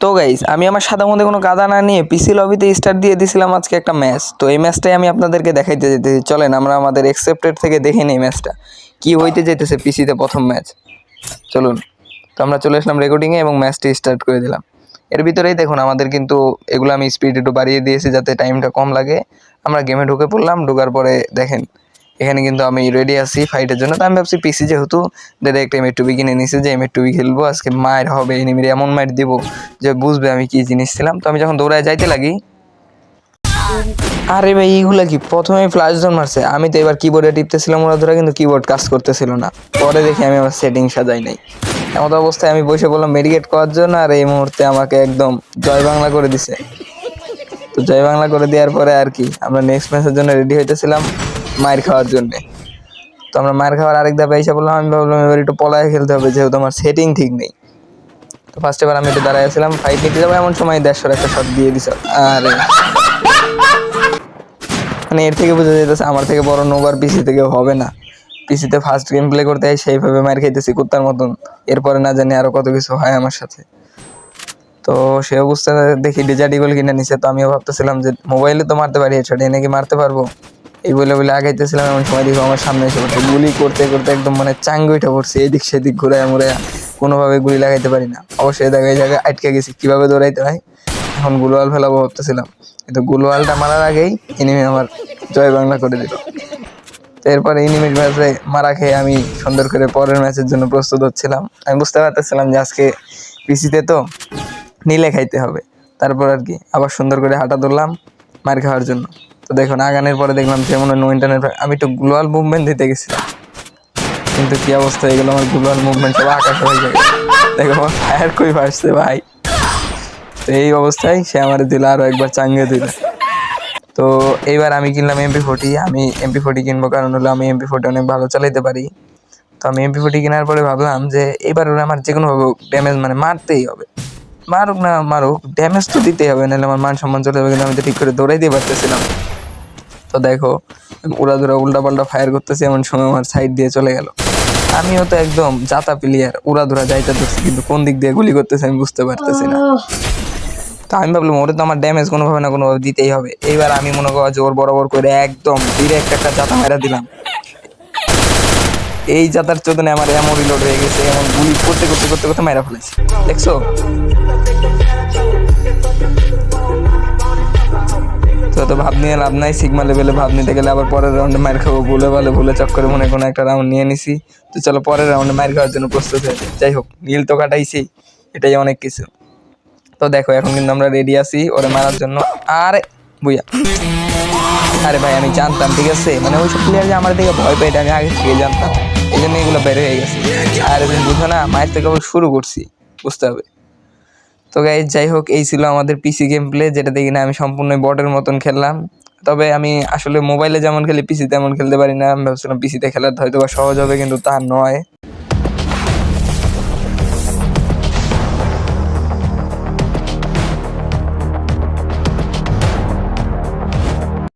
তো গাইস আমি আমার সাদা মধ্যে কোনো কাদা না নিয়ে পিসি লবিতে স্টার্ট দিয়ে দিছিলাম আজকে একটা ম্যাচ। তো এই ম্যাচটাই আমি আপনাদেরকে দেখাইতে যেতেছি, চলেন আমরা আমাদের এক্সেপ্টেড থেকে দেখে নিই ম্যাচটা কি হইতে যেতেছে পিসিতে প্রথম ম্যাচ। চলুন, তো আমরা চলে আসলাম রেকর্ডিংয়ে এবং ম্যাচটি স্টার্ট করে দিলাম। এর ভিতরেই দেখুন আমাদের কিন্তু এগুলো আমি স্পিড একটু বাড়িয়ে দিয়েছি যাতে টাইমটা কম লাগে। আমরা গেমে ঢুকে পড়লাম, ঢোকার পরে দেখেন এখানে কিন্তু আমি রেডি আছি ফাইটের জন্য। তো আমি ভাবছি পিসি যেহেতু ডাইরেক্ট M8 কিনে নিছি যে M8 খেলবো, আজকে মায়ের হবে এনিমির এমন মাইর দিব যে বুঝবে আমি কি জিনিস ছিলাম। তো আমি যখন দৌড়ায় যাইতে লাগি, আরে ভাই এইগুলা কি, প্রথমে ফ্ল্যাশ জোন মারছে, আমি তো এবার কিবোর্ডে টিপতেছিলাম ওরা ধরে, কিন্তু কিবোর্ড কাজ করতেছিল না। পরে দেখি আমি আমার সেটিং সাজাই নাই, এমন অবস্থায় আমি বসে বললাম মেডিকেট করার জন্য, আর এই মুহূর্তে আমাকে একদম জয় বাংলা করে দিছে। তো জয় বাংলা করে দেওয়ার পরে আর কি আমরা নেক্সট ম্যাচের জন্য রেডি হইতেছিলাম মায়ের খাওয়ার জন্যে। তো আমরা মায়ের খাওয়ার আরেক ধাপে এসে বললাম, আমি ভাবলাম এবার একটু পলায় খেলতে হবে যেহেতু আমার সেটিং ঠিক নেই। তো ফার্স্ট এবার আমি একটু দাঁড়াইছিলাম ফাইট নিতে যাবো, এমন সময় 150 একটা শট দিয়ে দিছ। আরে মানে এর থেকে বোঝা যাইতেছে আমার থেকে বড় নোবার পিসি থেকে হবে না। পিসিতে ফার্স্ট গেম প্লে করতে হয় সেইভাবে মার খাইতেছি কুত্তার মতন, এরপরে না জানি আরো কত কিছু হয় আমার সাথে। তো সে অবস্থা দেখি ডিজার্টিবল কিনে নিছে। তো আমিও ভাবতেছিলাম যে মোবাইলে তো মারতে পারি হেডশট, নাকি মারতে পারবো এই বলে বলে আগাইতেছিলাম। এমন সময় দেখো আমার সামনে এসে পড়ছে, গুলি করতে করতে একদম মানে চাঙ্গে উঠে পড়ছে, এদিক সেদিক ঘুরায় মুড়ায় কোনোভাবে গুলি লাগাইতে পারি না। অবশ্যই এই জায়গায় আটকে গেছি, কীভাবে দৌড়াইতে হয়। এখন গুলোয়াল ফেলাবো ভাবতেছিলাম, কিন্তু গুলোয়ালটা মারার আগেই এনিমি আমার জয় বাংলা করে দিল। তো এরপরে এনিমির ম্যাচে মারা খেয়ে আমি সুন্দর করে পরের ম্যাচের জন্য প্রস্তুত হচ্ছিলাম। আমি বুঝতে পারতেছিলাম যে আজকে পিসিতে তো নিলে খাইতে হবে। তারপর আর কি আবার সুন্দর করে হাঁটা ধরলাম মার খাওয়ার জন্য। তো দেখুন আগানের পরে দেখলাম যে মনে হয় নো ইন্টারনেট, আমি একটু গ্লোয়াল মুভমেন্ট দিতে গেছিলাম, কিন্তু কি অবস্থা হয়ে গেল আমার গ্লোয়াল মুভমেন্ট সব আকাশ হয়ে যায়। দেখো আমার ফায়ার কই ফাটছে ভাই। তো এই অবস্থায় সে আমার দিল আরো একবার চাঙ্গে দিল। তো এইবার আমি কিনলাম MP40। আমি MP40 কিনবো কারণ হলো আমি MP40 অনেক ভালো চালাইতে পারি। তো আমি MP40 কেনার পরে ভাবলাম যে এবার ওরা আমার যে কোনোভাবে ড্যামেজ মানে মারতেই হবে, মারুক না মারুক ড্যামেজ তো দিতেই হবে, নাহলে আমার মান সম্মান চলে যাবে। কিন্তু আমি তো ঠিক করে দৌড়াইতে পারতেছিলাম। তো দেখো উড়া ধরা উল্টা পাল্টা ফায়ার করতেছি, এমন সময় আমার সাইড দিয়ে চলে গেল। আমিও তো একদম জাতা প্লেয়ার, উড়া ধরা যাইতে ধরছি, কিন্তু কোন দিক দিয়ে গুলি করতেছে আমি বুঝতে পারতেছি না। তো আমি ভাবলাম ওরে তো আমার ড্যামেজ কোনোভাবে না কোনোভাবে দিতেই হবে। এইবার আমি মনে করো জোর বরাবর করে একদম ডিরেক্ট একটা জাতা মেরা দিলাম। এই জাতার চোদনে আমার এমন রিলোড হয়ে গেছে, এমন গুলি করতে করতে করতে করতে মেরা ফেলেছি, দেখছো। তো ভাব নিয়ে লাভ নাই, সিগমা লেভেলে ভাব নিতে গেলে আবার পরের রাউন্ডে মার খাবো, ভুলে চক্করে মনে কোনো একটা রাউন্ড নিয়ে নিছি। তো চলো পরের রাউন্ডে মার খাওয়ার জন্য প্রস্তুত হয়ে যাই। যাই হোক নীল তো কাটাইছি, এটাই অনেক কিছু। তো দেখো এখন কিন্তু আমরা রেডি আছি ওরে মারার জন্য। আরে বুইয়া, আরে ভাই আমি জানতাম, ঠিক আছে, মানে ওইসব প্লেয়ার যে আমার দিকে ভয় পাই এটা আমি আগে থেকে জানতাম, এই জন্য এগুলো বের হয়ে গেছে। আর তুমি বুঝো না, মায়ের থেকে আবার শুরু করছি, বুঝতে হবে। তো গাইজ যাই হোক এই ছিল আমাদের পিসি গেম প্লে, যেটা দেখি না আমি সম্পূর্ণ বটের মতন খেললাম। তবে আমি আসলে মোবাইলে যেমন খেলি পিসি তেমন খেলতে পারি না। আমি ভাবছিলাম পিসিতে খেলার হয়তো বা সহজ হবে, কিন্তু তা নয়।